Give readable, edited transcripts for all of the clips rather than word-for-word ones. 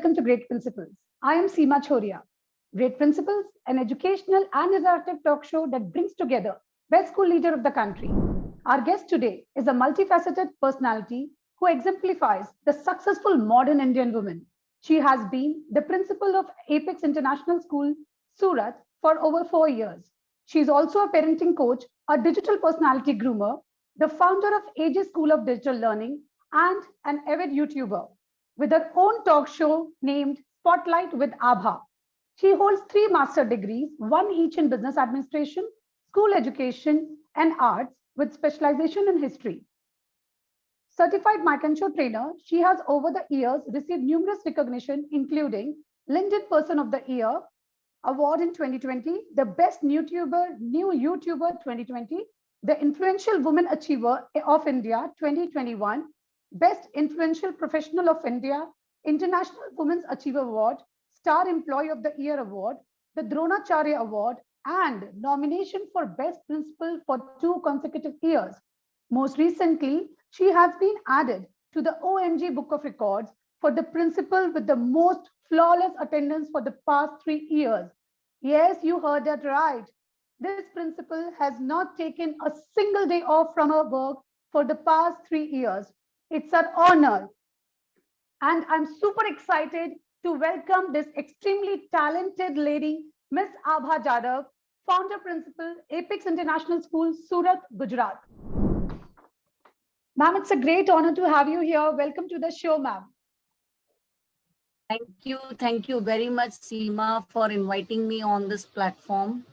welcome to Great Principles. I am Seema Choria. Great Principles, an educational and interactive talk show that brings together best school leader of the country. Our guest today is a multifaceted personality who exemplifies the successful modern Indian woman. She has been the principal of Apex International School, Surat, for over 4 years. She is also a parenting coach, a digital personality groomer, the founder of AJ School of Digital Learning, and an avid YouTuber with her own talk show named Spotlight with Abha. She holds three master degrees, one each in business administration, school education, and arts, with specialization in history. Certified Micronshow trainer, she has over the years received numerous recognition, including LinkedIn Person of the Year Award in 2020, the Best New YouTuber 2020, the Influential Woman Achiever of India 2021, Best Influential Professional of India, International Women's Achiever Award, Star Employee of the Year Award, the Dronacharya Award, and nomination for Best Principal for 2 consecutive years. Most recently, she has been added to the OMG Book of Records for the principal with the most flawless attendance for the past 3 years. Yes, you heard that right. This principal has not taken a single day off from her work for the past 3 years. It's an honor. And I'm super excited to welcome this extremely talented lady, Miss Abha Jadhav, founder principal, Apex International School, Surat, Gujarat. Ma'am, it's a great honor to have you here. Welcome to the show, ma'am. Thank you very much, Seema, for inviting me on this platform.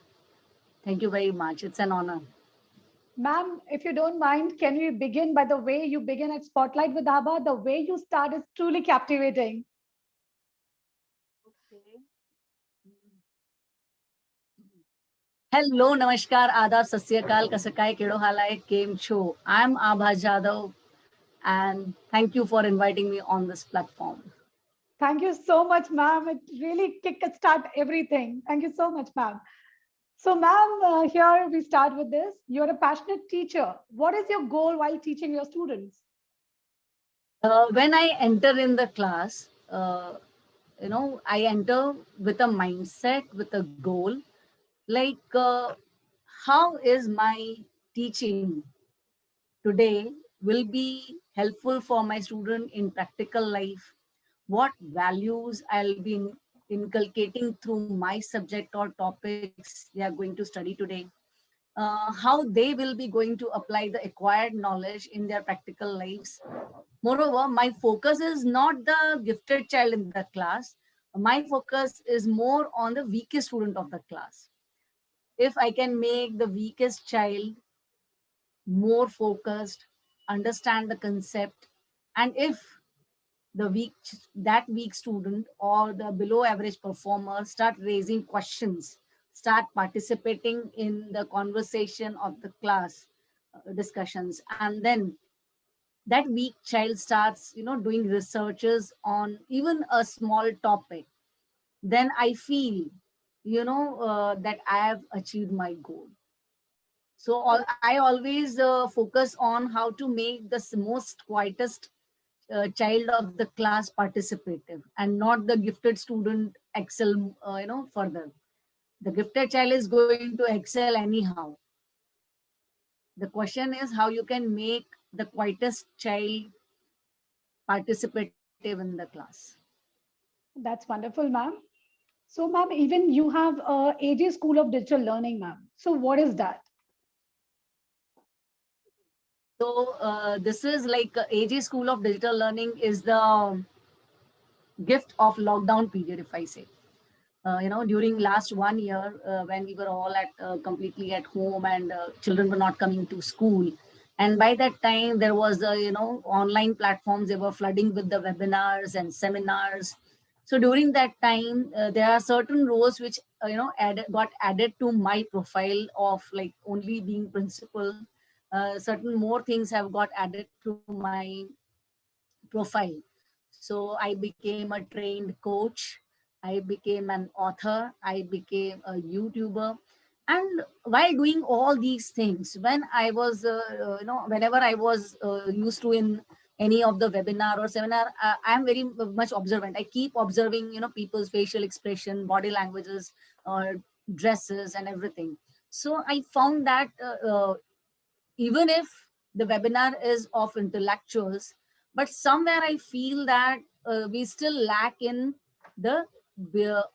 Thank you very much. It's an honor. Ma'am, if you don't mind, can we begin by the way you begin at Spotlight with Abha? The way you start is truly captivating. Okay. Hello, Namaskar, Adab, Sasyakal, Kasakai, Kedo Halai, Kem Cho. I'm Abha Jadhav, and thank you for inviting me on this platform. Thank you so much, ma'am. It really kick-start everything. Thank you so much, ma'am. So, ma'am, here we start with this. You're a passionate teacher. What is your goal while teaching your students? When I enter in the class, I enter with a mindset, with a goal, like how is my teaching today will be helpful for my student in practical life, what values I'll be inculcating through my subject or topics they are going to study today, how they will be going to apply the acquired knowledge in their practical lives. Moreover, my focus is not the gifted child in the class. My focus is more on the weakest student of the class. If I can make the weakest child more focused, understand the concept, and if the weak student or the below average performer start raising questions, start participating in the conversation of the class discussions, and then that weak child starts doing researches on even a small topic, then I feel that I have achieved my goal. So I always focus on how to make the most quietest child of the class participative and not the gifted student excel further. The gifted child is going to excel anyhow. The question is how you can make the quietest child participative in the class. That's wonderful, ma'am. So, ma'am, even you have a AJ School of Digital Learning, ma'am. So, what is that? So this is like AJ School of Digital Learning is the gift of lockdown period, if I say. During last 1 year, when we were all at completely at home and children were not coming to school, and by that time there was online platforms, they were flooding with the webinars and seminars. So during that time, there are certain roles which got added to my profile of like only being principal. Certain more things have got added to my profile. So I became a trained coach, I became an author, I became a YouTuber. And while doing all these things, when I was, whenever I was used to in any of the webinar or seminar, I am very much observant. I keep observing, people's facial expression, body languages, dresses and everything. So I found that even if the webinar is of intellectuals, but somewhere I feel that we still lack in the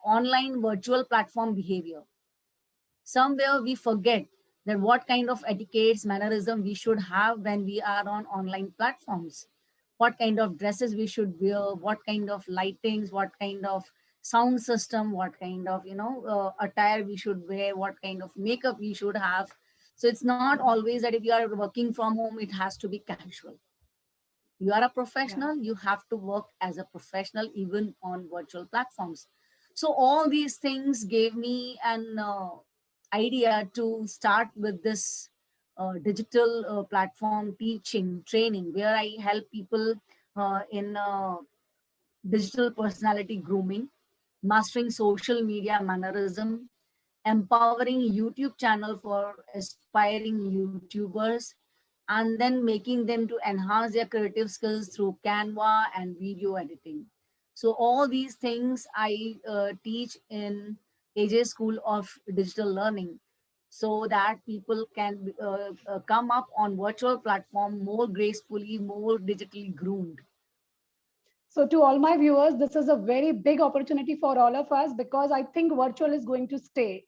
online virtual platform behavior. Somewhere we forget that what kind of etiquettes, mannerism we should have when we are on online platforms, what kind of dresses we should wear, what kind of lightings, what kind of sound system, what kind of attire we should wear, what kind of makeup we should have. So it's not always that if you are working from home it has to be casual. You are a professional, you have to work as a professional even on virtual platforms. So all these things gave me an idea to start with this digital platform teaching training, where I help people in digital personality grooming, mastering social media mannerism, empowering YouTube channel for aspiring YouTubers, and then making them to enhance their creative skills through Canva and video editing. So all these things I teach in AJ School of Digital Learning, so that people can come up on virtual platform more gracefully, more digitally groomed. So to all my viewers, this is a very big opportunity for all of us, because I think virtual is going to stay.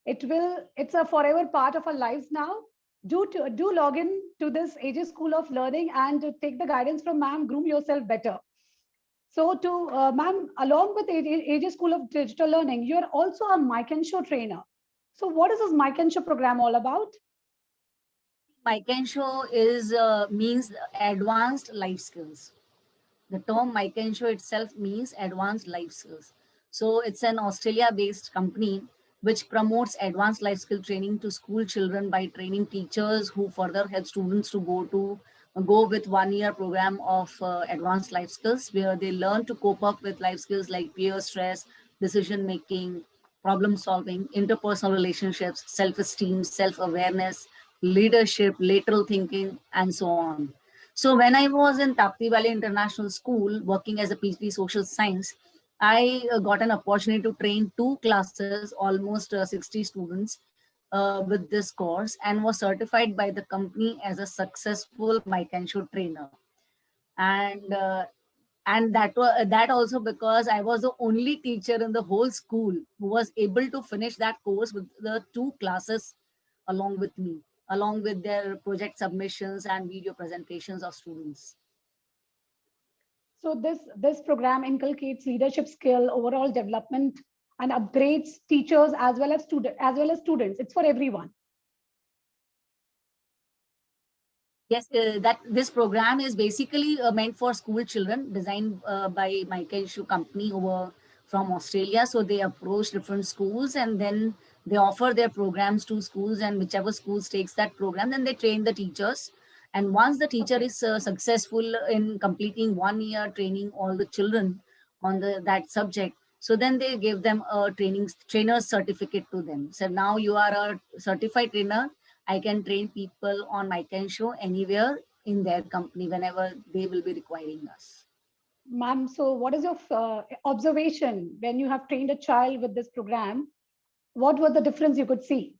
It's a forever part of our lives now. Do log in to this AJ School of Learning and take the guidance from ma'am, groom yourself better. So to ma'am, along with AJ School of Digital Learning, you're also a Mike and Show trainer. So what is this Mike and Show program all about? Mike and Show is means advanced life skills. The term Mike and Show itself means advanced life skills. So it's an Australia-based company which promotes advanced life skill training to school children by training teachers who further help students to go with 1 year program of advanced life skills, where they learn to cope up with life skills like peer stress, decision making, problem solving, interpersonal relationships, self-esteem, self-awareness, leadership, lateral thinking, and so on. So when I was in Tapti Valley International School working as a PhD social science, I got an opportunity to train 2 classes, almost 60 students with this course, and was certified by the company as a successful Mike and Show trainer. And that also because I was the only teacher in the whole school who was able to finish that course with the 2 classes along with me, along with their project submissions and video presentations of students. So this program inculcates leadership skill, overall development, and upgrades teachers as well as students. It's for everyone. Yes, that this program is basically meant for school children, designed by Mike and Shoe company over from Australia. So they approach different schools and then they offer their programs to schools, and whichever schools takes that program, then they train the teachers. And once the teacher is successful in completing 1 year training all the children on that subject, so then they give them a trainer's certificate to them. So now you are a certified trainer. I can train people on Mike and Show anywhere in their company whenever they will be requiring us. Ma'am, so what is your observation when you have trained a child with this program? What was the difference you could see?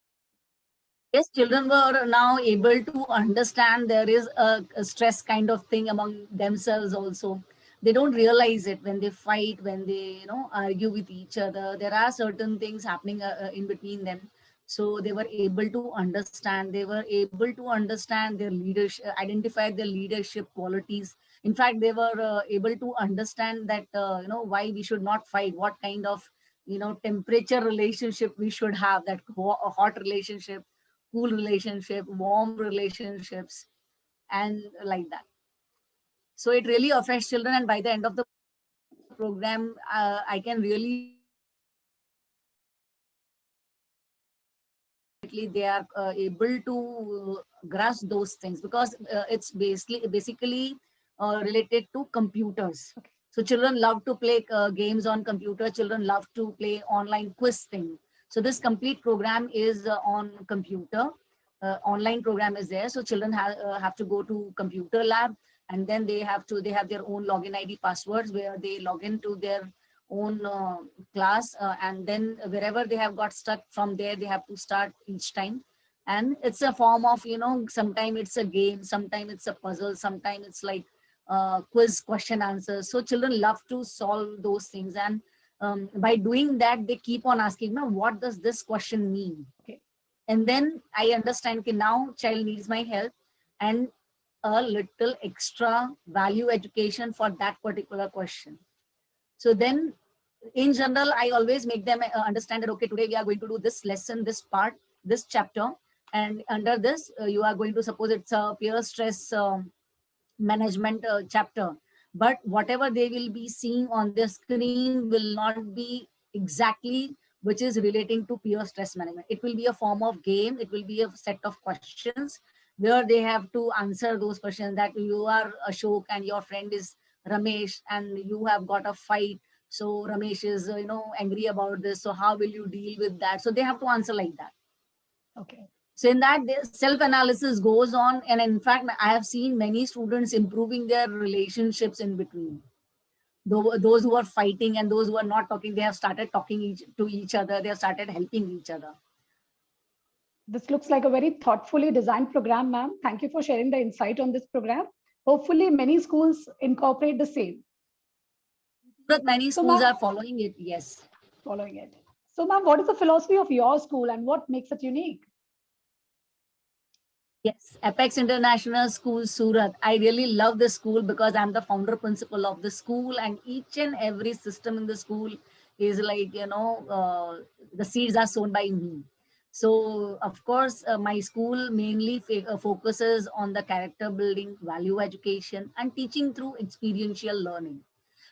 Yes, children were now able to understand there is a stress kind of thing among themselves also. They don't realize it when they fight, when they argue with each other. There are certain things happening in between them. So they were able to understand. They were able to understand their leadership, identify their leadership qualities. In fact, they were able to understand that why we should not fight. What kind of temperature relationship we should have. That hot relationship, cool relationship, warm relationships, and like that. So it really affects children, and by the end of the program, I can really they are able to grasp those things, because it's basically related to computers. Okay. So children love to play games on computer. Children love to play online quiz thing. So this complete program is on computer. Online program is there. So children have to go to computer lab. and then they have their own login ID passwords where they log into their own class, and then wherever they have got stuck, from there they have to start each time. And it's a form of, sometimes it's a game, sometimes it's a puzzle, sometimes it's like quiz question answers. So children love to solve those things, and by doing that they keep on asking, now what does this question mean? Okay. And then I understand that now child needs my help, and a little extra value education for that particular question. So then in general, I always make them understand that, okay, today we are going to do this lesson, this part, this chapter. And under this, you are going to, suppose it's a peer stress management chapter. But whatever they will be seeing on their screen will not be exactly which is relating to peer stress management. It will be a form of game. It will be a set of questions where they have to answer those questions, that you are Ashok and your friend is Ramesh and you have got a fight. So Ramesh is, angry about this. So how will you deal with that? So they have to answer like that. Okay. So in that, self-analysis goes on. And in fact, I have seen many students improving their relationships in between. Those who are fighting and those who are not talking, they have started talking to each other. They have started helping each other. This looks like a very thoughtfully designed program, ma'am. Thank you for sharing the insight on this program. Hopefully, many schools incorporate the same. But many So, schools ma'am, are following it, yes. following it. So, ma'am, what is the philosophy of your school and what makes it unique? Yes, Apex International School, Surat. I really love the school because I'm the founder principal of the school, and each and every system in the school is like, the seeds are sown by me. So, of course, my school mainly focuses on the character building, value education, and teaching through experiential learning.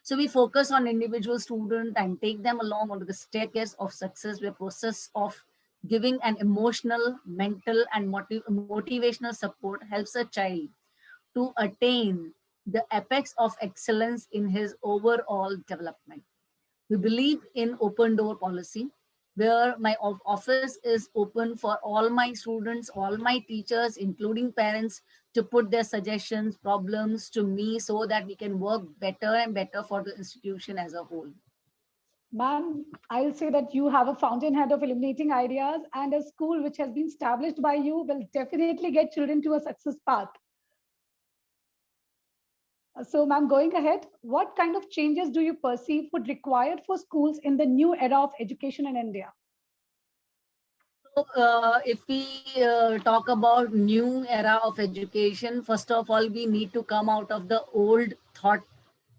So we focus on individual student and take them along onto the staircase of success, where process of giving an emotional, mental, and motivational support helps a child to attain the apex of excellence in his overall development. We believe in open door policy, where my office is open for all my students, all my teachers, including parents, to put their suggestions, problems to me so that we can work better and better for the institution as a whole. Ma'am, I'll say that you have a fountainhead of illuminating ideas, and a school which has been established by you will definitely get children to a success path. So, ma'am, going ahead, what kind of changes do you perceive would required for schools in the new era of education in India? So, if we talk about new era of education, first of all, we need to come out of the old thought,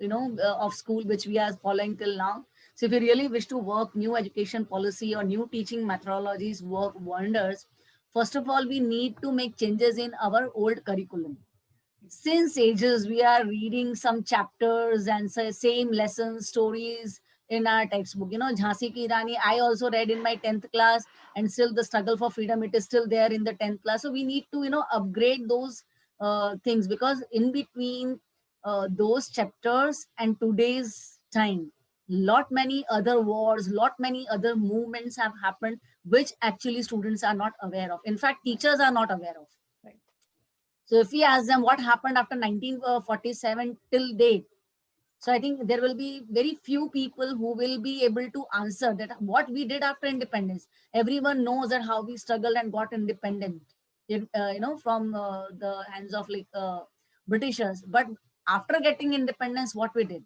of school which we are following till now. So, if we really wish to work new education policy or new teaching methodologies work wonders, first of all, we need to make changes in our old curriculum. Since ages we are reading some chapters and same lessons, stories in our textbook. Jhansi Ki Rani, I also read in my 10th class, and still the struggle for freedom, it is still there in the 10th class. So we need to upgrade those things, because in between those chapters and today's time, lot many other wars, lot many other movements have happened, which actually students are not aware of. In fact, teachers are not aware of. Right. So if we ask them what happened after 1947 till date, so I think there will be very few people who will be able to answer that what we did after independence. Everyone knows that how we struggled and got independent, from the hands of Britishers. But after getting independence, what we did.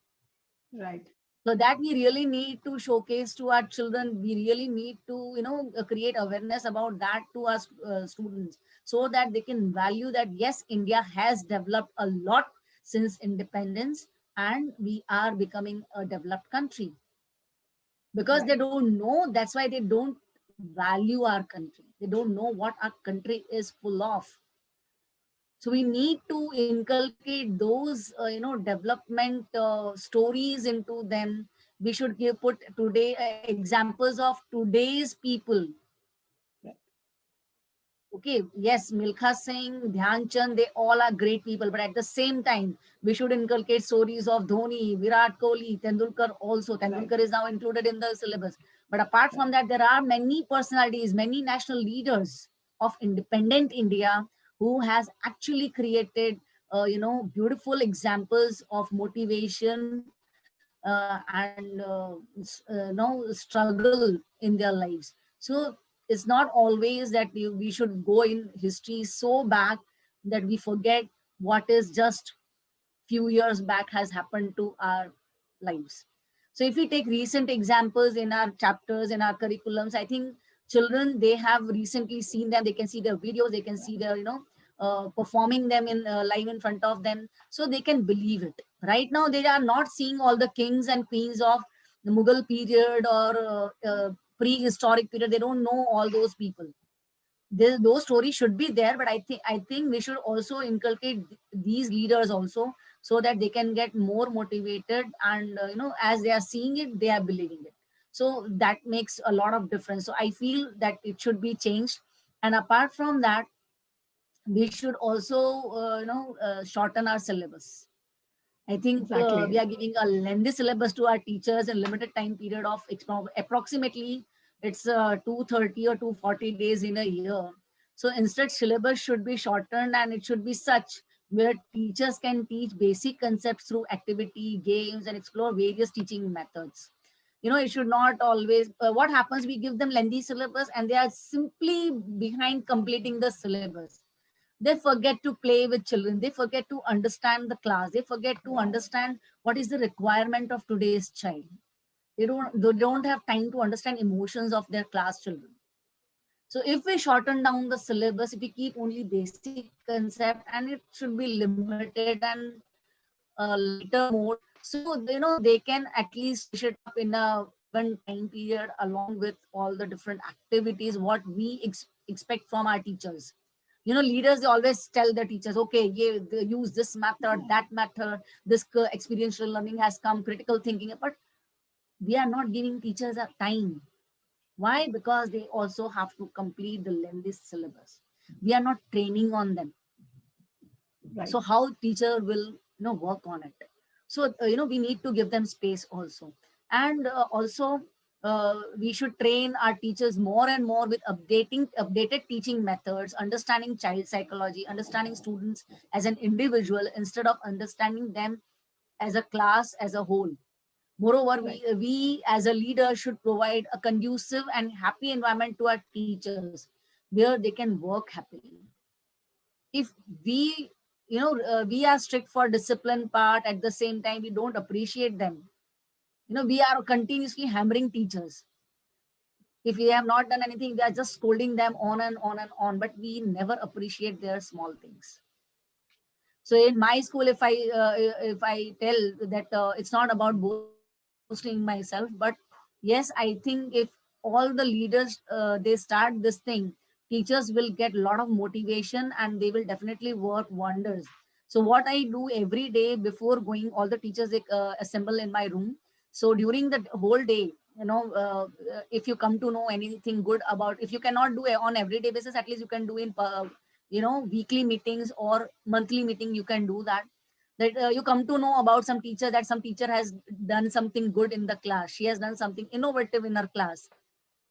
Right. So that we really need to showcase to our children. We really need to, create awareness about that to our students, so that they can value that, yes, India has developed a lot since independence, and we are becoming a developed country. Because they Right. don't know, that's why they don't value our country. They don't know what our country is full of. So we need to inculcate those development stories into them. We should put today examples of today's people. Right. Okay, yes, Milkha Singh, Dhyan Chand, they all are great people, but at the same time, we should inculcate stories of Dhoni, Virat Kohli, Tendulkar also. Tendulkar Right. is now included in the syllabus. But apart from that, there are many personalities, many national leaders of independent India who has actually created beautiful examples of motivation and struggle in their lives. So it's not always that we should go in history so back that we forget what is just few years back has happened to our lives. So if we take recent examples in our chapters, in our curriculums, I think children, they have recently seen them, they can see their videos, they can see their, performing them in live in front of them, so they can believe it. Right now, they are not seeing all the kings and queens of the Mughal period or prehistoric period. They don't know all those people. Those stories should be there, but I think we should also inculcate these leaders also, so that they can get more motivated, and as they are seeing it, they are believing it. So that makes a lot of difference. So I feel that it should be changed. And apart from that, we should also shorten our syllabus. I think we Exactly. are giving a lengthy syllabus to our teachers in limited time period of approximately it's 230 or 240 days in a year. So instead, syllabus should be shortened, and it should be such where teachers can teach basic concepts through activity, games, and explore various teaching methods. It should not always. What happens? We give them lengthy syllabus, and they are simply behind completing the syllabus. They forget to play with children, they forget to understand the class, they forget to understand what is the requirement of today's child. They don't have time to understand emotions of their class children. So if we shorten down the syllabus, if we keep only basic concept, and it should be limited and lighter mode, so they can at least finish it up in a given time period, along with all the different activities what we expect from our teachers. Leaders, they always tell the teachers, okay, yeah, they use this method, that method, this experiential learning has come, critical thinking, but we are not giving teachers a time. Why? Because they also have to complete the lengthy syllabus. We are not training on them. Right. So how teacher will work on it? So we need to give them space also. And also we should train our teachers more and more with updated teaching methods, understanding child psychology, understanding students as an individual instead of understanding them as a class as a whole. Moreover, Right. we as a leader should provide a conducive and happy environment to our teachers where they can work happily. If we we are strict for discipline part, at the same time we don't appreciate them, we are continuously hammering teachers. If we have not done anything, we are just scolding them on and on and on, but we never appreciate their small things. So in my school, if I tell that it's not about boasting myself, but yes, I think if all the leaders they start this thing, teachers will get a lot of motivation, and they will definitely work wonders. So what I do every day before going, all the teachers, they assemble in my room. So during the whole day, if you come to know anything good about, if you cannot do it on everyday basis, at least you can do in weekly meetings or monthly meeting, you can do that. That you come to know about some teacher, that some teacher has done something good in the class, she has done something innovative in her class.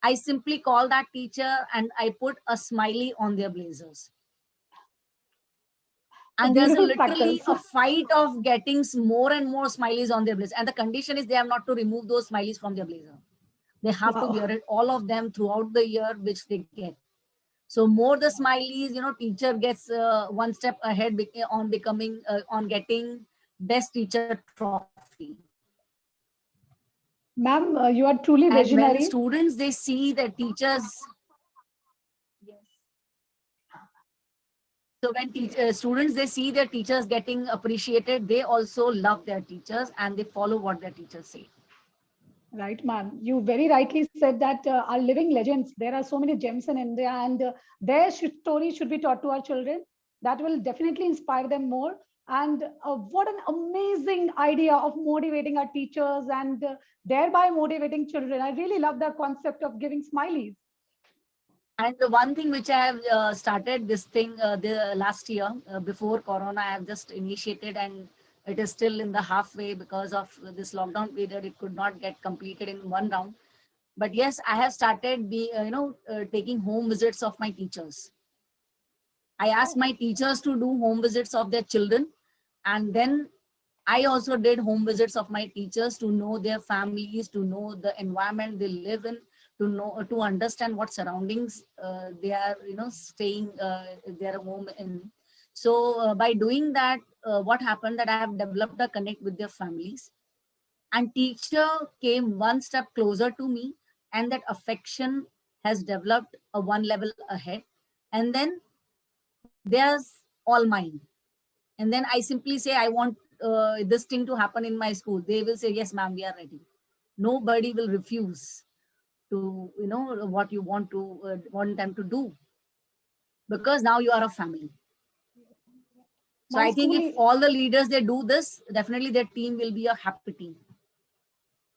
I simply call that teacher and I put a smiley on their blazers. A And there's a beautiful literally practice. a fight of getting more and more smileys on their blazer, and the condition is they have not to remove those smileys from their blazer. They have to Wow. wear it, all of them, throughout the year which they get. So more the smileys, teacher gets one step ahead on becoming on getting best teacher trophy. Ma'am, you are And truly when visionary. students, they see their teachers, yes. So when students, they see their teachers getting appreciated, they also love their teachers and they follow what their teachers say. Right, ma'am. You very rightly said that our living legends, there are so many gems in India, and their story should be taught to our children. That will definitely inspire them more. And what an amazing idea of motivating our teachers and thereby motivating children. I really love the concept of giving smileys. And the one thing which I have started this thing the last year before Corona, I have just initiated, and it is still in the halfway because of this lockdown period. It could not get completed in one round. But yes, I have started taking home visits of my teachers. I asked my teachers to do home visits of their children, and then I also did home visits of my teachers to know their families, to know the environment they live in, to understand what surroundings they are, staying their home in. So by doing that, what happened that I have developed a connect with their families, and teacher came one step closer to me, and that affection has developed a one level ahead, and then there's all mine. And then I simply say I want this thing to happen in my school. They will say, yes ma'am, we are ready. Nobody will refuse to what you want them to do, because now you are a family. So Ma'am, I think if all the leaders they do this, definitely their team will be a happy team.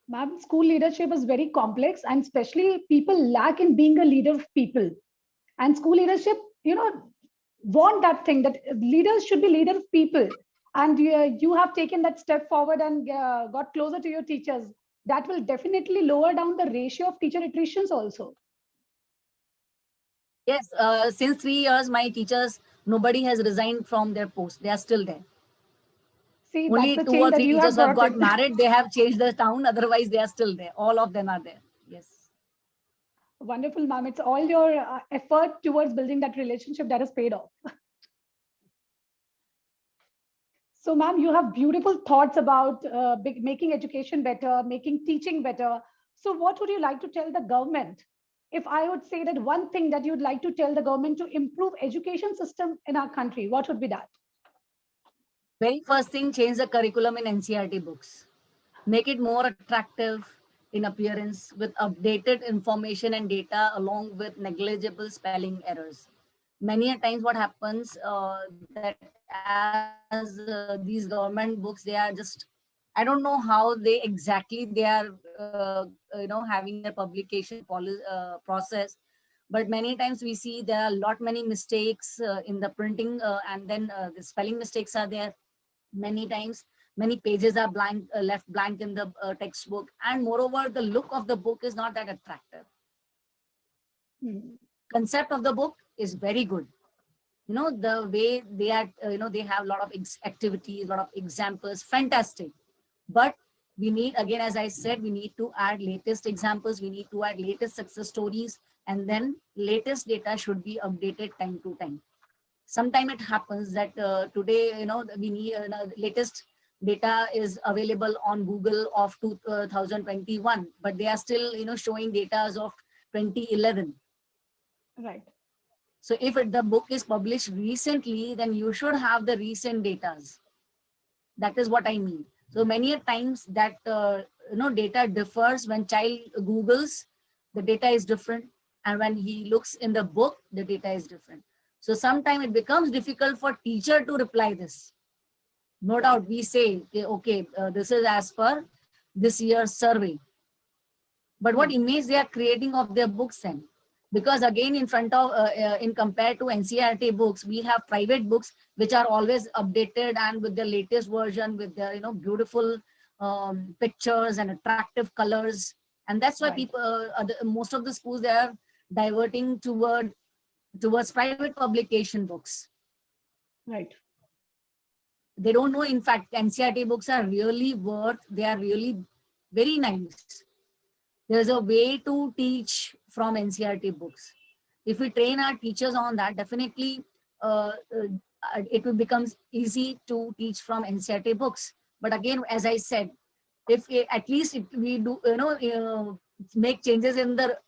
Ma'am, school leadership is very complex, and especially people lack in being a leader of people. And school leadership, want that thing that leaders should be leader of people. And you have taken that step forward and got closer to your teachers. That will definitely lower down the ratio of teacher attritions also. Yes, since 3 years, my teachers, nobody has resigned from their post. They are still there. See, Only that's the 2 change or that 3 you have teachers who have brought got in. married. They have changed the town. Otherwise, they are still there. All of them are there. Yes. Wonderful, ma'am. It's all your effort towards building that relationship that has paid off. So, ma'am, you have beautiful thoughts about making education better, making teaching better. So, what would you like to tell the government? If I would say that one thing that you'd like to tell the government to improve education system in our country, what would be that? Very first thing, change the curriculum in NCERT books. Make it more attractive in appearance with updated information and data along with negligible spelling errors. Many a times what happens that as these government books, they are just, I don't know how they exactly they are having their publication process, but many times we see there are a lot many mistakes in the printing, and then the spelling mistakes are there. Many times many pages are blank, left blank in the textbook, and moreover the look of the book is not that attractive. Hmm. Concept of the book is very good, the way they are, they have a lot of activities, a lot of examples, fantastic. But we need, again as I said, we need to add latest examples, we need to add latest success stories, and then latest data should be updated time to time. Sometime it happens that today we need latest data is available on Google of 2021, but they are still showing data as of 2011. Right. So if the book is published recently, then you should have the recent datas. That is what I mean. So many a times that data differs. When child Googles, the data is different, and when he looks in the book, the data is different. So sometimes it becomes difficult for teacher to reply this. No doubt we say, okay, this is as per this year's survey. But what image they are creating of their books then? Because again, in front of in compared to NCERT books, we have private books which are always updated and with the latest version, with their beautiful pictures and attractive colors. And that's why Right. people, most of the schools, they are diverting towards private publication books. Right. They don't know, in fact, NCERT books are really worth, they are really very nice. There's a way to teach from NCERT books. If we train our teachers on that, definitely it will become easy to teach from NCERT books. But again, as I said, if at least if we do, make changes in the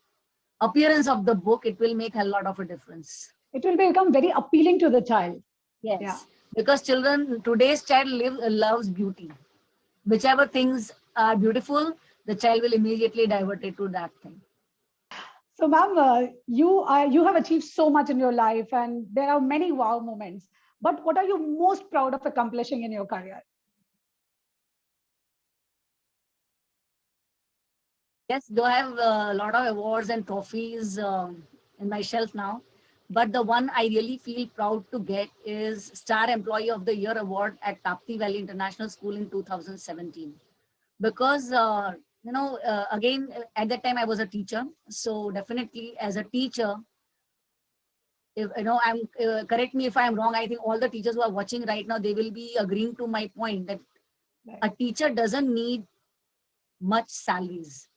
appearance of the book, it will make a lot of a difference. It will become very appealing to the child. Yes, Yeah. because today's child loves beauty. Whichever things are beautiful, the child will immediately divert it to that thing. So, ma'am, you have achieved so much in your life, and there are many wow moments. But what are you most proud of accomplishing in your career? Yes, though I have a lot of awards and trophies in my shelf now, but the one I really feel proud to get is Star Employee of the Year award at Tapti Valley International School in 2017. Because again, at that time I was a teacher, so definitely as a teacher, if I'm correct me if I'm wrong, I think all the teachers who are watching right now, they will be agreeing to my point that a teacher doesn't need much salaries.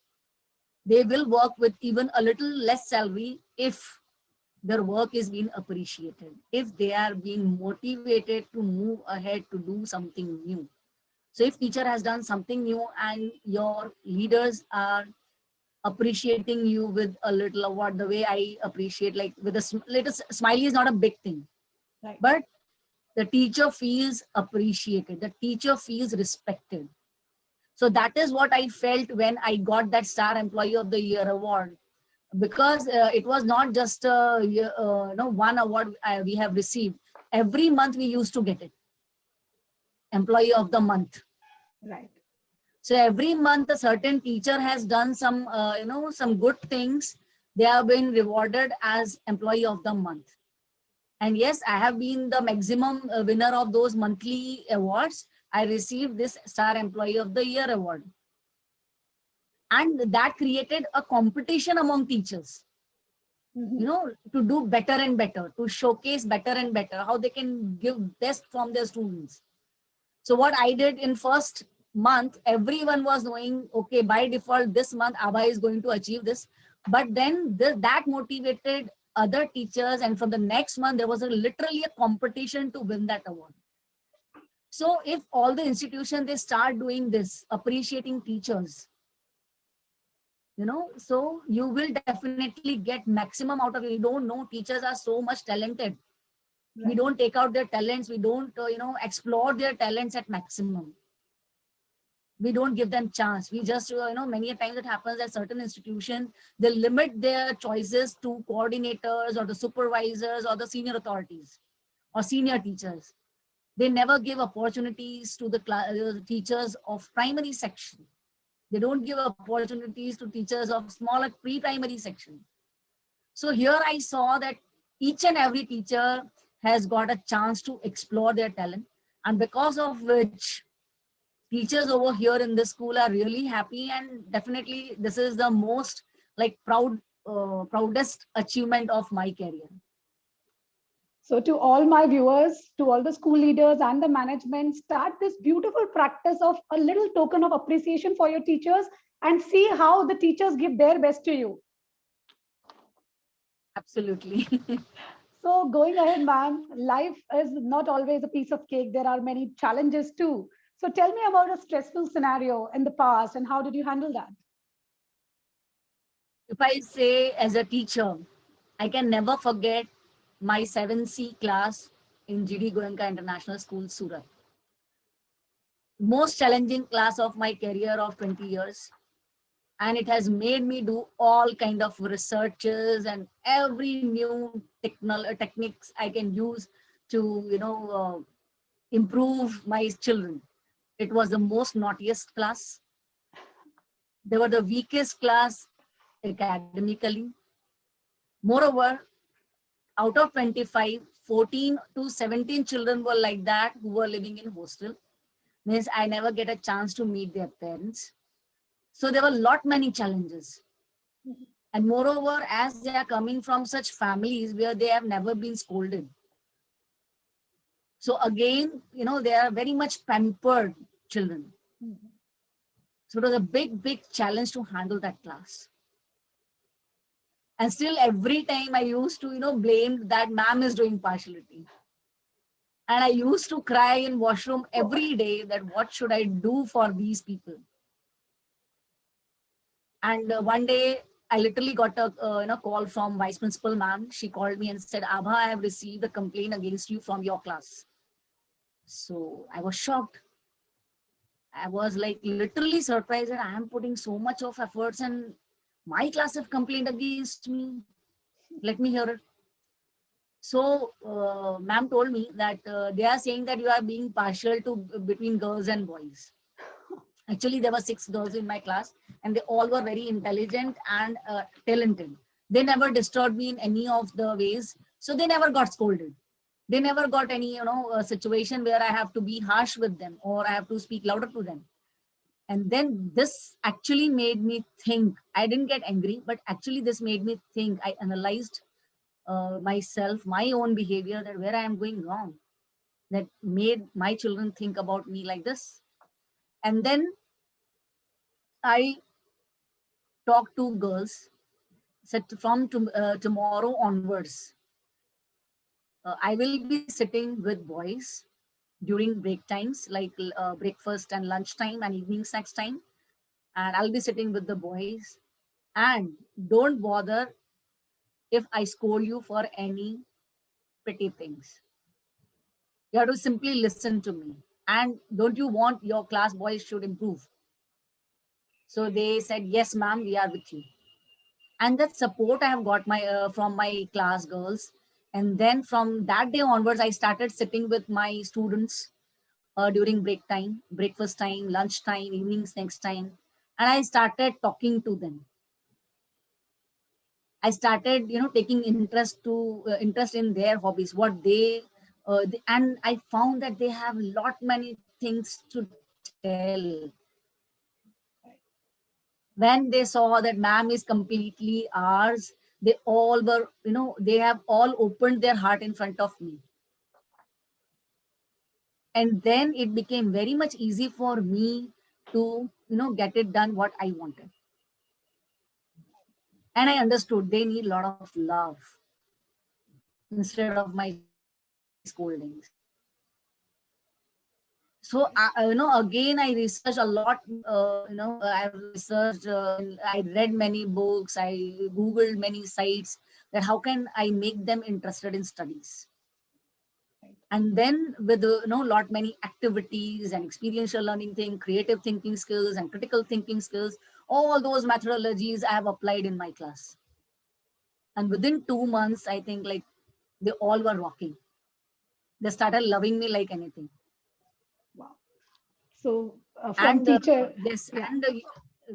They will work with even a little less salary if their work is being appreciated, if they are being motivated to move ahead to do something new. So if teacher has done something new and your leaders are appreciating you with a little award, the way I appreciate, like with a little smiley is not a big thing, Right. but the teacher feels appreciated, the teacher feels respected. So that is what I felt when I got that Star Employee of the Year award, because it was not just one award we have received. Every month we used to get it, Employee of the Month. Right. So every month a certain teacher has done some some good things. They have been rewarded as Employee of the Month. And yes, I have been the maximum winner of those monthly awards. I received this Star Employee of the Year award. And that created a competition among teachers, to do better and better, to showcase better and better, how they can give best from their students. So what I did in first month, everyone was knowing, okay, by default, this month Abha is going to achieve this. But then that motivated other teachers. And from the next month, there was literally a competition to win that award. So if all the institutions, they start doing this, appreciating teachers, so you will definitely get maximum out of it. You don't know, teachers are so much talented. Right. We don't take out their talents. We don't, explore their talents at maximum. We don't give them chance. We just, many times it happens at certain institutions, they limit their choices to coordinators or the supervisors or the senior authorities or senior teachers. They never give opportunities to the teachers of primary section. They don't give opportunities to teachers of smaller pre-primary section. So here I saw that each and every teacher has got a chance to explore their talent. And because of which, teachers over here in this school are really happy. And definitely this is the most proudest achievement of my career. So to all my viewers, to all the school leaders and the management, start this beautiful practice of a little token of appreciation for your teachers and see how the teachers give their best to you. Absolutely. So going ahead, ma'am, life is not always a piece of cake. There are many challenges too. So tell me about a stressful scenario in the past and how did you handle that? If I say as a teacher, I can never forget my 7C class in GD Goenka International School, Surat. Most challenging class of my career of 20 years. And it has made me do all kind of researches and every new techniques I can use to, improve my children. It was the most naughtiest class. They were the weakest class academically. Moreover, out of 25, 14 to 17 children were like that who were living in hostel. Means I never get a chance to meet their parents. So there were many challenges. And moreover, as they are coming from such families where they have never been scolded. So again, they are very much pampered children. So it was a big challenge to handle that class. And still every time I used to, blame that ma'am is doing partiality. And I used to cry in washroom every day that what should I do for these people? And one day I literally got a call from Vice Principal ma'am. She called me and said, Abha, I have received a complaint against you from your class. So I was shocked. I was like literally surprised that I am putting so much of efforts and my class have complained against me. Let me hear it. So ma'am told me that they are saying that you are being partial to between girls and boys. Actually, there were 6 girls in my class and they all were very intelligent and talented. They never disturbed me in any of the ways. So they never got scolded. They never got any, situation where I have to be harsh with them or I have to speak louder to them. And then this actually made me think. I didn't get angry, but actually this made me think. I analyzed myself, my own behavior, that where I am going wrong, that made my children think about me like this. And then I talk to girls, said from tomorrow onwards, I will be sitting with boys during break times, like breakfast and lunchtime and evening snacks time. And I'll be sitting with the boys. And don't bother if I scold you for any petty things. You have to simply listen to me. And don't you want your class boys should improve? So they said, yes, ma'am, we are with you. And that support I have got my from my class girls. And then from that day onwards, I started sitting with my students during break time, breakfast time, lunch time, evening snacks time, and I started talking to them. I started, taking interest in their hobbies, what and I found that they have lot many things to tell. When they saw that ma'am is completely ours, they all were, they have all opened their heart in front of me. And then it became very much easy for me to, get it done what I wanted. And I understood they need a lot of love instead of my scoldings. So again I researched a lot. I've researched, I read many books, I googled many sites, that how can I make them interested in studies. And then with lot many activities and experiential learning thing, creative thinking skills and critical thinking skills, all those methodologies I have applied in my class. And within 2 months, I think, like, they all were rocking. They started loving me like anything. Wow. So from And teacher, yes, yeah, and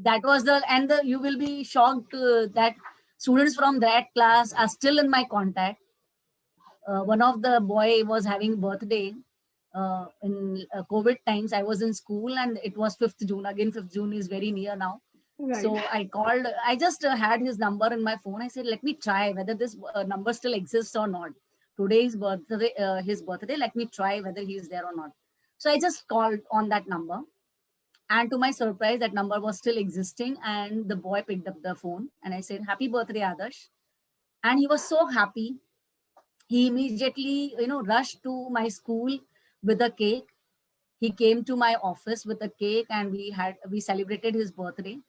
that was you will be shocked that students from that class are still in my contact. One of the boy was having birthday in COVID times. I was in school, and it was 5th June. Again, 5th June is very near now. right, So I called, I just had his number in my phone. I said, let me try whether this number still exists or not. Today is his birthday. Let me try whether he is there or not. So I just called on that number. And to my surprise, that number was still existing. And the boy picked up the phone and I said, happy birthday, Adarsh. And he was so happy. He immediately, rushed to my school with a cake. He came to my office with a cake, and we celebrated his birthday.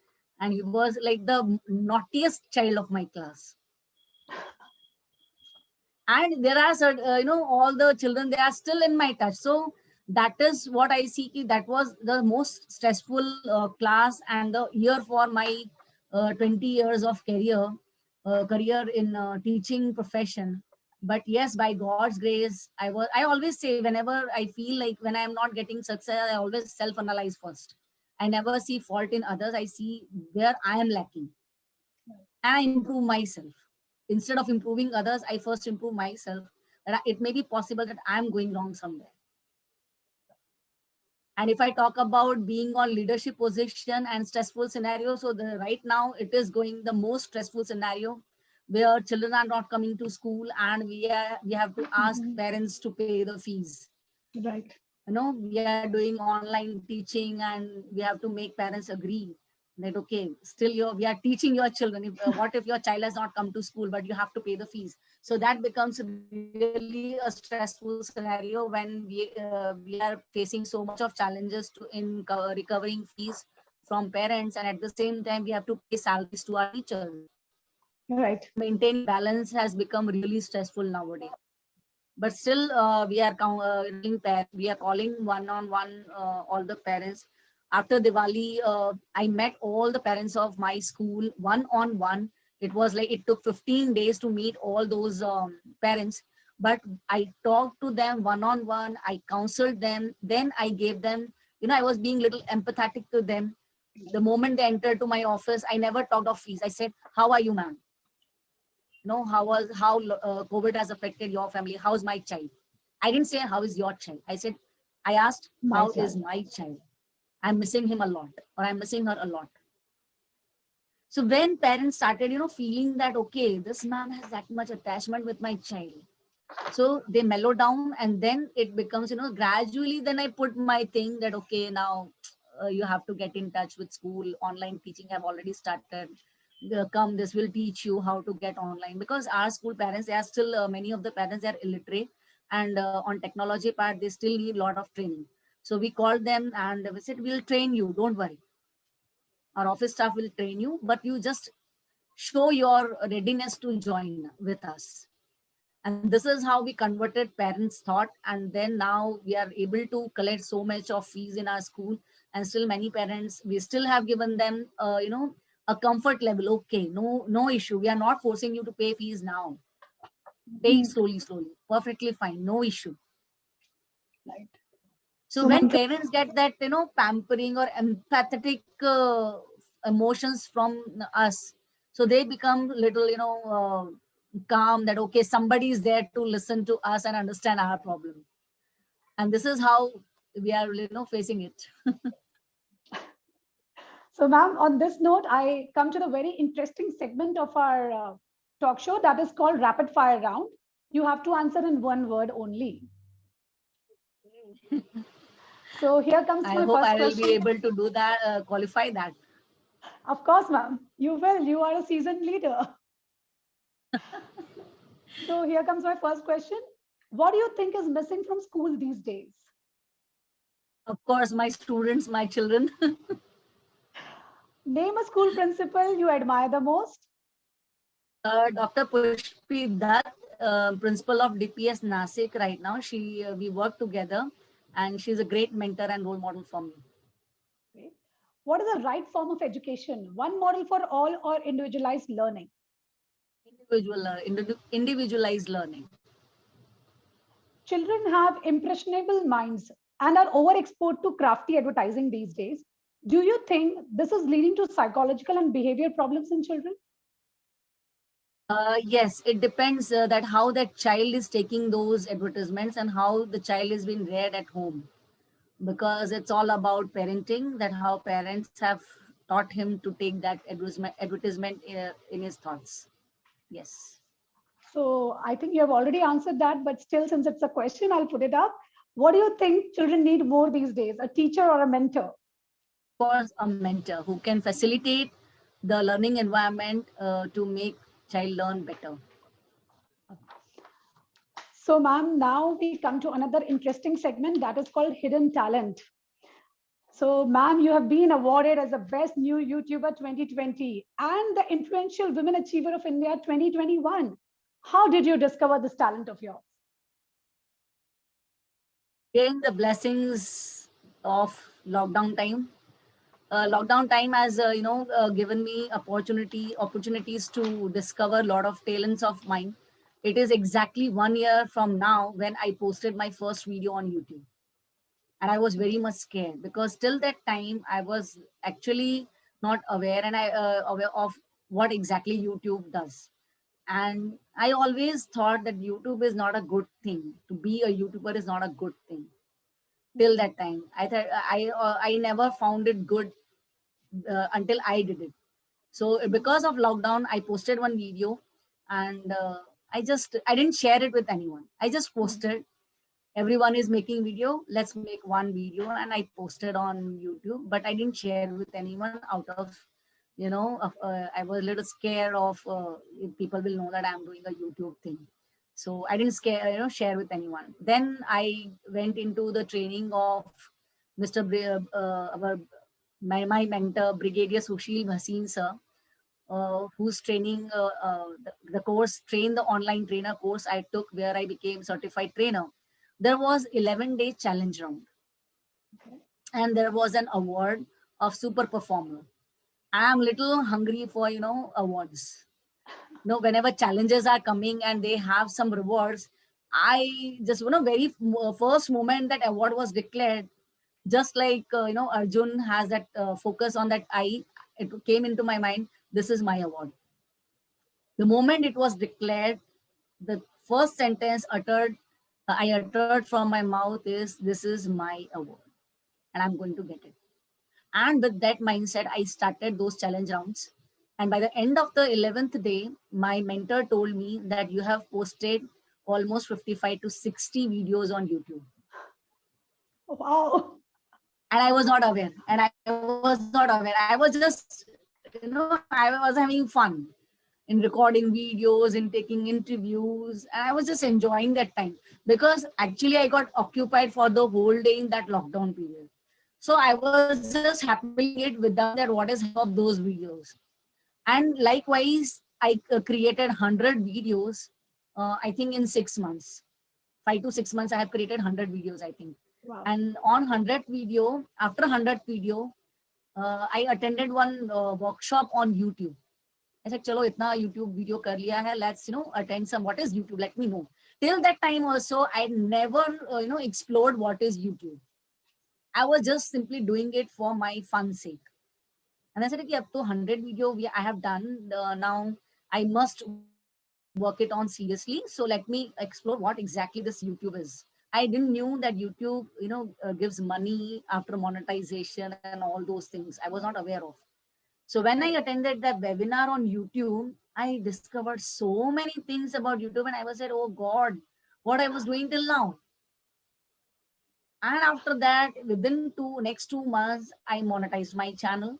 And he was like the naughtiest child of my class. And there are certain, all the children, they are still in my touch. So that is what I see. That was the most stressful class and the year for my 20 years of career in teaching profession. But yes, by God's grace, I always say, whenever I feel like when I am not getting success, I always self analyze first. I never see fault in others. I see where I am lacking, and I improve myself. Instead of improving others, I first improve myself. That it may be possible that I am going wrong somewhere. And if I talk about being on leadership position and stressful scenario, so right now it is going the most stressful scenario, where children are not coming to school, and we have to ask mhm, parents to pay the fees. right, We are doing online teaching, and we have to make parents agree that, okay, still we are teaching your children. What if your child has not come to school, but you have to pay the fees? So that becomes really a stressful scenario when we are facing so much of challenges recovering fees from parents, and at the same time we have to pay salaries to our teachers. right, So maintaining balance has become really stressful nowadays. But still, we are calling one on one all the parents. After Diwali, I met all the parents of my school one on one. It was like it took 15 days to meet all those parents, but I talked to them one on one. I counseled them, then I gave them, I was being little empathetic to them. The moment they entered to my office, I never talked of fees. I said, how are you, ma'am? How COVID has affected your family? How's my child? I didn't say how is your child. I asked, my how is child. my child? I'm missing him a lot, or I'm missing her a lot. So when parents started, feeling that, okay, this ma'am has that much attachment with my child, so they mellow down, and then it becomes, gradually, then I put my thing that, okay, now you have to get in touch with school. Online teaching have already started. Come, this will teach you how to get online, because our school parents, they are still, many of the parents, they are illiterate, and on technology part, they still need a lot of training. So we called them and we said, we'll train you, don't worry. Our office staff will train you, but you just show your readiness to join with us. And this is how we converted parents' thought. And then now we are able to collect so much of fees in our school. And still many parents, we still have given them, a comfort level. Okay, no issue. We are not forcing you to pay fees now. Pay it Hmm. slowly. Perfectly fine. No issue. Right. So So, when ma'am, parents get that, pampering or empathetic emotions from us, so they become little, calm, that, okay, somebody is there to listen to us and understand our problem. And this is how we are, facing it. so, ma'am, on this note, I come to the very interesting segment of our talk show that is called Rapid Fire Round. You have to answer in one word only. So, here comes I my hope first I will be question. able to do that, qualify that. Of course, ma'am, you will. You are a seasoned leader. So, here comes my first question. What do you think is missing from school these days? Of course, my students, my children. Name a school principal you admire the most. Dr. Pushpi Dutt, principal of DPS Nasik right now. We work together, and she's a great mentor and role model for me. Okay. What is the right form of education? One model for all or individualized learning? Individualized learning. Children have impressionable minds and are overexposed to crafty advertising these days. Do you think this is leading to psychological and behavior problems in children? Yes, it depends that how that child is taking those advertisements and how the child is being reared at home, because it's all about parenting, that how parents have taught him to take that advertisement in his thoughts. Yes. So I think you have already answered that, but still, since it's a question, I'll put it up. What do you think children need more these days, a teacher or a mentor? Of course, a mentor who can facilitate the learning environment to make child learn better. So, ma'am, now we come to another interesting segment that is called Hidden Talent. So, ma'am, you have been awarded as the best new YouTuber 2020 and the influential Women Achiever of India 2021. How did you discover this talent of yours? Again, the blessings of lockdown time. Lockdown time has given me opportunities to discover a lot of talents of mine. It is exactly 1 year from now when I posted my first video on YouTube, and I was very much scared, because till that time I was actually not aware, and I aware of what exactly YouTube does. And I always thought that YouTube is not a good thing. To be a YouTuber is not a good thing. Till that time, I thought I never found it good until I did it. So because of lockdown, I posted one video, and I didn't share it with anyone. I just posted. Everyone is making video. Let's make one video, and I posted on YouTube. But I didn't share with anyone out of, I was a little scared of if people will know that I'm doing a YouTube thing. So I didn't share with anyone. Then I went into the training of Mr. My mentor, Brigadier Sushil Bhasin sir, who's training the course, train the online trainer course I took, where I became certified trainer. There was 11-day challenge round, and there was an award of super performer. I am little hungry for awards. Whenever challenges are coming and they have some rewards, I just very first moment that award was declared, just like Arjun has that focus on that eye, it came into my mind, this is my award. The moment it was declared, the first sentence I uttered from my mouth is, this is my award, and I'm going to get it. And with that mindset, I started those challenge rounds. And by the end of the 11th day, my mentor told me that you have posted almost 55 to 60 videos on YouTube. Wow. And I was not aware. And I was not aware. I was just, I was having fun in recording videos, in taking interviews. And I was just enjoying that time because actually I got occupied for the whole day in that lockdown period. So I was just happily doing it without knowing that what is happening of those videos. And likewise, I created 100 videos, I think in 6 months. 5 to 6 months, I have created 100 videos, I think. Wow. And on 100th video, after 100th video, I attended one workshop on YouTube. I said, chalo, itna YouTube video kar liya hai. Let's, attend some, what is YouTube? Let me know. Till that time also, I never, explored what is YouTube. I was just simply doing it for my fun sake. And I said, okay, up to 100 video I have done. Now I must work it on seriously. So let me explore what exactly this YouTube is. I didn't knew that YouTube, gives money after monetization and all those things. I was not aware of. So when I attended that webinar on YouTube, I discovered so many things about YouTube, and I was said, oh God, what I was doing till now. And after that, within next 2 months, I monetized my channel.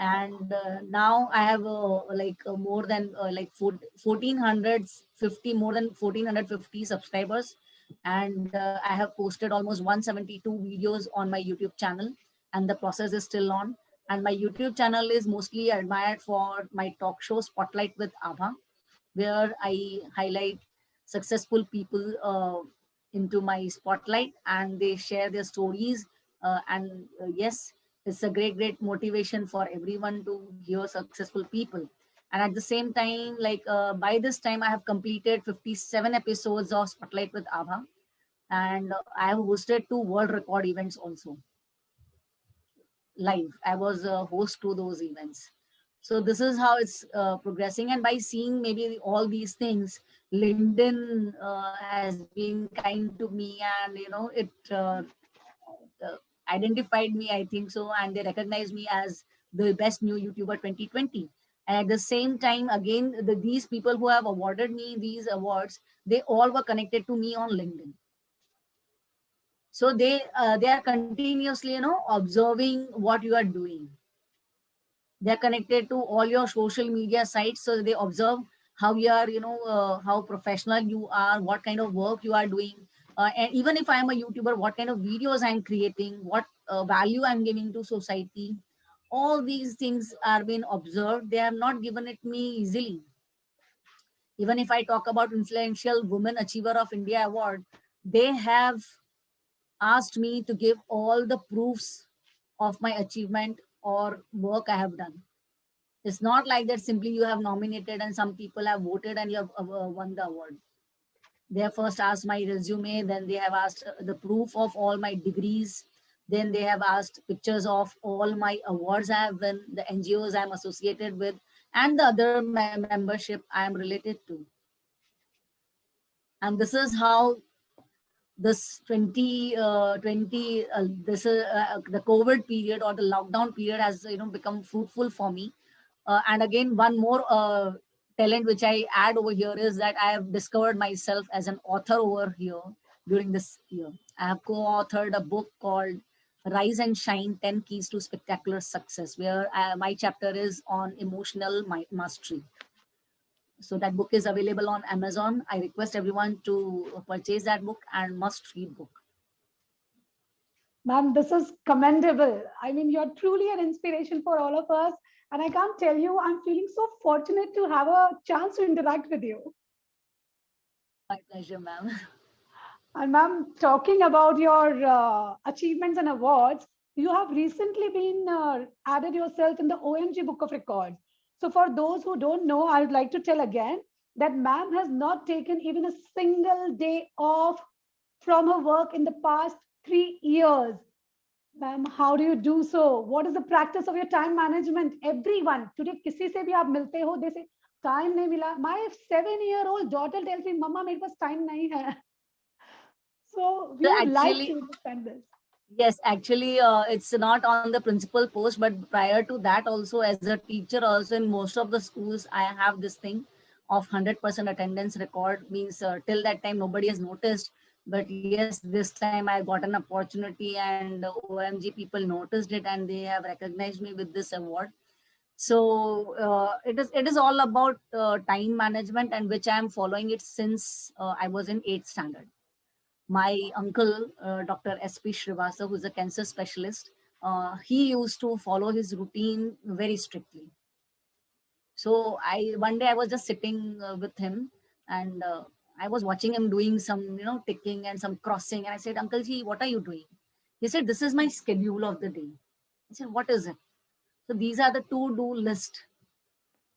And now I have more than 1450, more than 1450 subscribers. And I have posted almost 172 videos on my YouTube channel, and the process is still on. And my YouTube channel is mostly admired for my talk show Spotlight with Abha, where I highlight successful people into my spotlight, and they share their stories. And yes, it's a great motivation for everyone to hear successful people. And at the same time, by this time, I have completed 57 episodes of Spotlight with Abha, and I have hosted 2 world record events also live. I was a host to those events. So this is how it's progressing. And by seeing maybe all these things, LinkedIn has been kind to me, and it identified me, I think so, and they recognized me as the best new YouTuber 2020. And at the same time, again, these people who have awarded me these awards, they all were connected to me on LinkedIn. So they are continuously observing what you are doing. They're connected to all your social media sites, so they observe how you are, how professional you are, what kind of work you are doing. And even if I am a YouTuber, what kind of videos I'm creating, what value I'm giving to society. All these things are being observed. They have not given it me easily. Even if I talk about influential women achiever of India award, they have asked me to give all the proofs of my achievement or work I have done. It's not like that simply you have nominated and some people have voted and you have won the award. They have first asked my resume, then they have asked the proof of all my degrees, then they have asked pictures of all my awards I have won, the NGOs I'm associated with, and the other membership I am related to. And this is how this 2020 the COVID period or the lockdown period has become fruitful for me. And again, one more talent which I add over here is that I have discovered myself as an author over here during this year. I have co-authored a book called Rise and Shine: 10 Keys to Spectacular Success, where my chapter is on emotional mastery. So that book is available on Amazon. I request everyone to purchase that book and must read book. Ma'am, this is commendable. I mean, you're truly an inspiration for all of us. And I can't tell you, I'm feeling so fortunate to have a chance to interact with you. My pleasure, ma'am. And ma'am, talking about your achievements and awards, you have recently been added yourself in the OMG Book of Records. So for those who don't know, I would like to tell again that ma'am has not taken even a single day off from her work in the past 3 years. Ma'am, how do you do so? What is the practice of your time management? Everyone, today किसी से भी आप मिलते हो, they say, time नहीं मिला. My 7-year-old daughter tells me, Mama, मेरे पास time नहीं है. So we So would like actually, to understand this. Yes, actually, it's not on the principal post, but prior to that, also as a teacher, also in most of the schools, I have this thing of 100% attendance record. Means till that time nobody has noticed, but yes, this time I got an opportunity, and OMG people noticed it, and they have recognized me with this award. So it is all about time management, and which I am following it since I was in eighth standard. My uncle, Dr. S.P. Srivastava, who's a cancer specialist, he used to follow his routine very strictly. So I one day I was just sitting with him, and I was watching him doing some, ticking and some crossing. And I said, Uncle Ji, what are you doing? He said, this is my schedule of the day. I said, what is it? So these are the to-do list,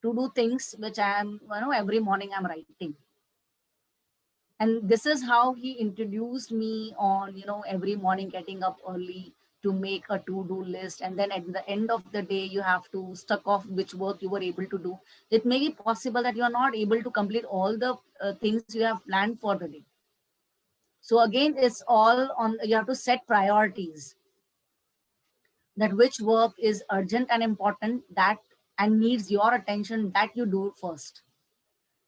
to do things which I am, every morning I'm writing. And this is how he introduced me on, every morning getting up early to make a to-do list, and then at the end of the day you have to stuck off which work you were able to do. It may be possible that you are not able to complete all the things you have planned for the day. So again, it's all on, you have to set priorities, that which work is urgent and important, that and needs your attention, that you do first.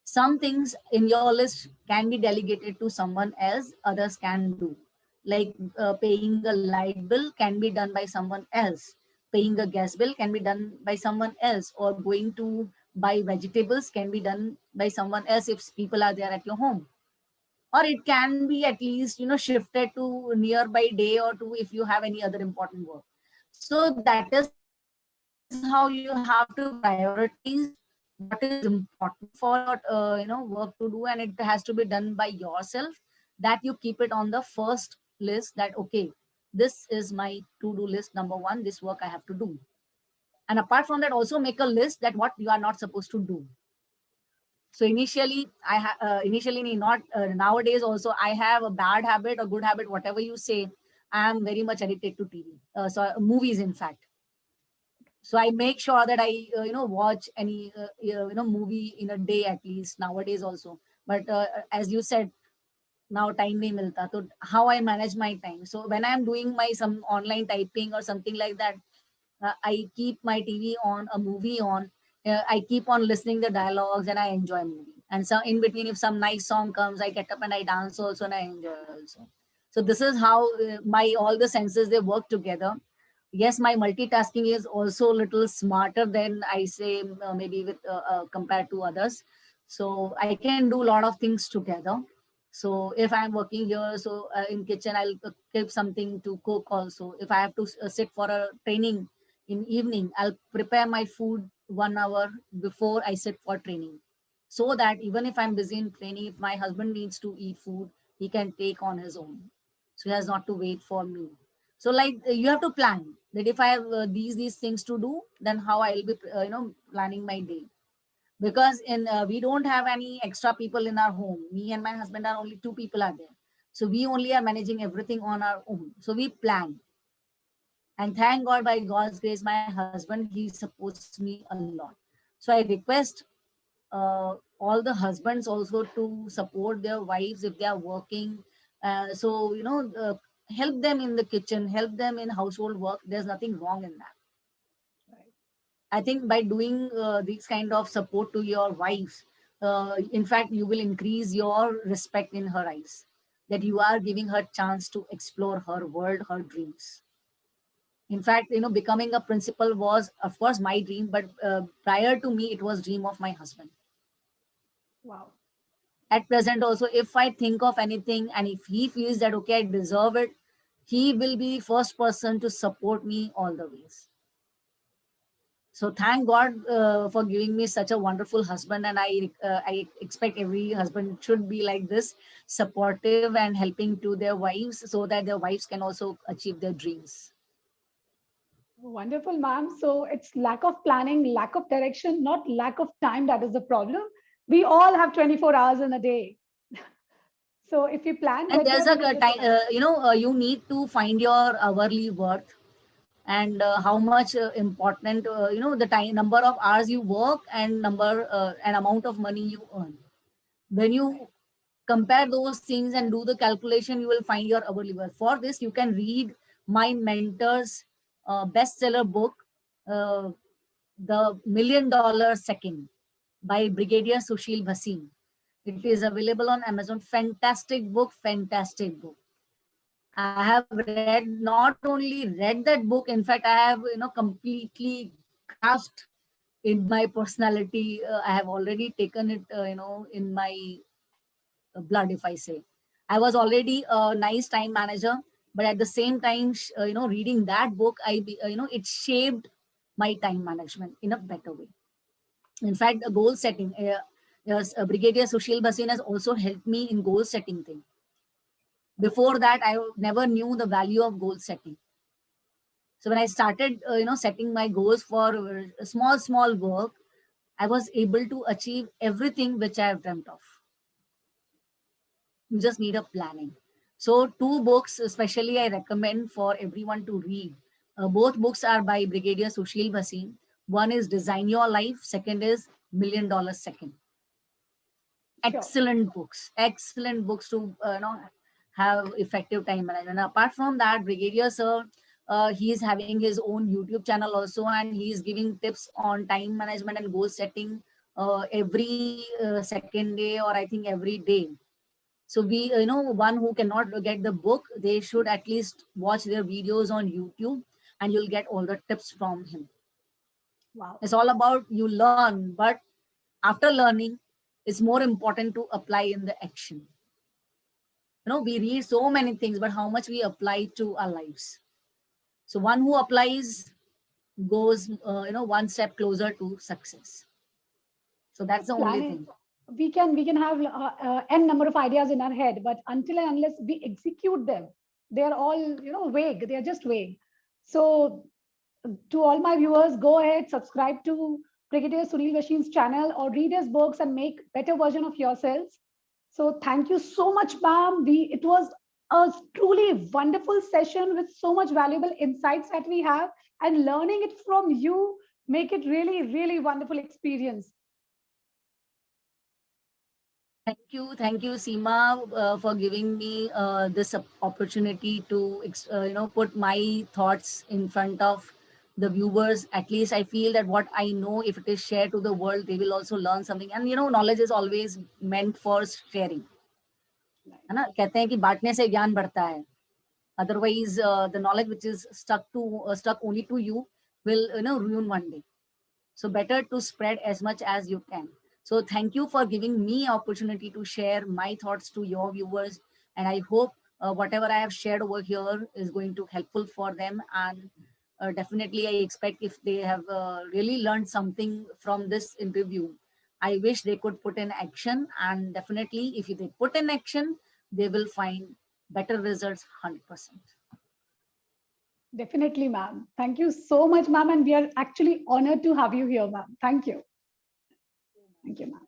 Some things in your list can be delegated to someone else, others can do. Like paying a light bill can be done by someone else. Paying a gas bill can be done by someone else, or going to buy vegetables can be done by someone else if people are there at your home. Or it can be at least, shifted to nearby day or two if you have any other important work. So that is how you have to prioritize what is important for your work to do, and it has to be done by yourself, that you keep it on the first list, that okay, this is my to-do list number one, this work I have to do. And apart from that, also make a list that what you are not supposed to do. So initially not nowadays also, I have a bad habit or good habit, whatever you say. I am very much addicted to TV, so movies in fact. So I make sure that I watch any movie in a day at least nowadays also. But as you said, now time nahi milta, so how I manage my time? So when I am doing my some online typing or something like that, I keep my TV on, a movie on. I keep on listening the dialogues and I enjoy movie. And so in between, if some nice song comes, I get up and I dance also and I enjoy also. So this is how my all the senses they work together. Yes, my multitasking is also a little smarter than I say, maybe with compared to others. So I can do a lot of things together. So if I'm working here, so in kitchen I'll keep something to cook also. If I have to sit for a training in evening, I'll prepare my food 1 hour before I sit for training, so that even if I'm busy in training, if my husband needs to eat food, he can take on his own, so he has not to wait for me. So like you have to plan that if I have these things to do, then how I'll be planning my day. Because in we don't have any extra people in our home. Me and my husband are only two people are there, so we only are managing everything on our own, so we plan. And thank God, by God's grace, my husband, he supports me a lot. So I request all the husbands also to support their wives if they are working. So help them in the kitchen, help them in household work. There's nothing wrong in that. Right. I think by doing this kind of support to your wives, in fact, you will increase your respect in her eyes. That you are giving her chance to explore her world, her dreams. In fact, becoming a principal was, of course, my dream, but prior to me, it was dream of my husband. Wow. At present, also, if I think of anything and if he feels that okay, I deserve it, he will be first person to support me all the ways. So thank God for giving me such a wonderful husband, and I expect every husband should be like this, supportive and helping to their wives, so that their wives can also achieve their dreams. Wonderful, ma'am. So it's lack of planning, lack of direction, not lack of time that is the problem. We all have 24 hours in a day. So if you plan And better, there's a we will get the time, time. you need to find your hourly worth, and how much important, the time, number of hours you work, and number and amount of money you earn. When Right. you compare those things and do the calculation, you will find your hourly worth. For this, you can read my mentor's bestseller book, The $1 Million Second by Brigadier Sushil Bhasin. It is available on Amazon. Fantastic book, fantastic book. I have not only read that book, in fact, I have, completely grasped in my personality. I have already taken it, in my blood, if I say. I was already a nice time manager, but at the same time, reading that book, it shaped my time management in a better way. In fact, the goal setting, yes, Brigadier Sushil Bhasin has also helped me in goal setting thing. Before that, I never knew the value of goal setting. So when I started, setting my goals for small work, I was able to achieve everything which I have dreamt of. You just need a planning. So 2 books, especially I recommend for everyone to read. Both books are by Brigadier Sushil Bhasin. One is Design Your Life. Second is $1 Million Second. Sure. Excellent books to have effective time management. Apart from that, Brigadier sir, he is having his own YouTube channel also, and he is giving tips on time management and goal setting every second day, or I think every day. So we, one who cannot get the book, they should at least watch their videos on YouTube, and you'll get all the tips from him. Wow. It's all about you learn, but after learning, it's more important to apply in the action. We read so many things, but how much we apply to our lives. So one who applies goes, one step closer to success. So that's the only thing. We can have n number of ideas in our head, but until and unless we execute them, they are all vague. They are just vague. So to all my viewers, go ahead, subscribe to Brigadier Sunil Bhasin's channel or read his books and make better version of yourselves. So thank you so much, ma'am. It was a truly wonderful session with so much valuable insights that we have, and learning it from you make it really wonderful experience. Thank you, Seema, for giving me this opportunity to put my thoughts in front of the viewers. At least I feel that what I know, if it is shared to the world, they will also learn something. And knowledge is always meant for sharing. है ना? कहते हैं कि बांटने से ज्ञान बढ़ता है. Otherwise, the knowledge which is stuck only to you will ruin one day. So better to spread as much as you can. So thank you for giving me opportunity to share my thoughts to your viewers. And I hope whatever I have shared over here is going to helpful for them. And definitely I expect if they have really learned something from this interview, I wish they could put in action. And definitely if they put in action, they will find better results 100%. Definitely, ma'am. Thank you so much, ma'am. And we are actually honored to have you here, ma'am. Thank you. Thank you, ma'am.